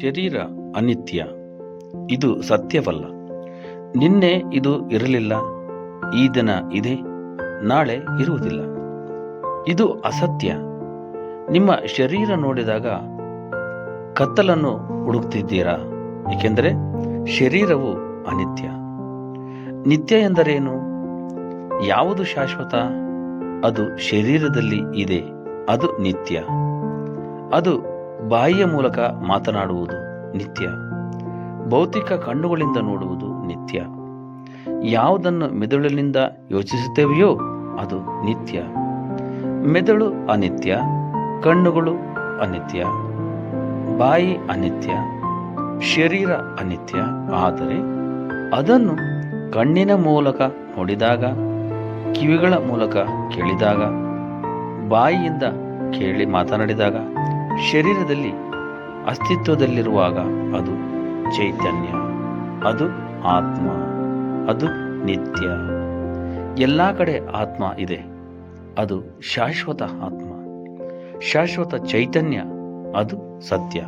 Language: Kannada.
ಶರೀರ ಅನಿತ್ಯ, ಇದು ಸತ್ಯವಲ್ಲ. ನಿನ್ನೆ ಇದು ಇರಲಿಲ್ಲ, ಈ ದಿನ ಇದೆ, ನಾಳೆ ಇರುವುದಿಲ್ಲ. ಇದು ಅಸತ್ಯ. ನಿಮ್ಮ ಶರೀರ ನೋಡಿದಾಗ ಕತ್ತಲನ್ನು ಹುಡುಕ್ತಿದ್ದೀರಾ? ಏಕೆಂದರೆ ಶರೀರವು ಅನಿತ್ಯ. ನಿತ್ಯ ಎಂದರೇನು? ಯಾವುದು ಶಾಶ್ವತ? ಅದು ಶರೀರದಲ್ಲಿ ಇದೆ, ಅದು ನಿತ್ಯ. ಅದು ಬಾಯಿಯ ಮೂಲಕ ಮಾತನಾಡುವುದು ನಿತ್ಯ. ಭೌತಿಕ ಕಣ್ಣುಗಳಿಂದ ನೋಡುವುದು ನಿತ್ಯ. ಯಾವುದನ್ನು ಮೆದುಳಿನಿಂದ ಯೋಚಿಸುತ್ತೇವೆಯೋ ಅದು ನಿತ್ಯ. ಮೆದುಳು ಅನಿತ್ಯ, ಕಣ್ಣುಗಳು ಅನಿತ್ಯ, ಬಾಯಿ ಅನಿತ್ಯ, ಶರೀರ ಅನಿತ್ಯ. ಆದರೆ ಅದನ್ನು ಕಣ್ಣಿನ ಮೂಲಕ ನೋಡಿದಾಗ, ಕಿವಿಗಳ ಮೂಲಕ ಕೇಳಿದಾಗ, ಬಾಯಿಯಿಂದ ಕೇಳಿ ಮಾತನಾಡಿದಾಗ, ಶರೀರದಲ್ಲಿ ಅಸ್ತಿತ್ವದಲ್ಲಿರುವಾಗ ಅದು ಚೈತನ್ಯ, ಅದು ಆತ್ಮ, ಅದು ನಿತ್ಯ. ಎಲ್ಲ ಕಡೆ ಆತ್ಮ ಇದೆ. ಅದು ಶಾಶ್ವತ ಆತ್ಮ, ಶಾಶ್ವತ ಚೈತನ್ಯ, ಅದು ಸತ್ಯ.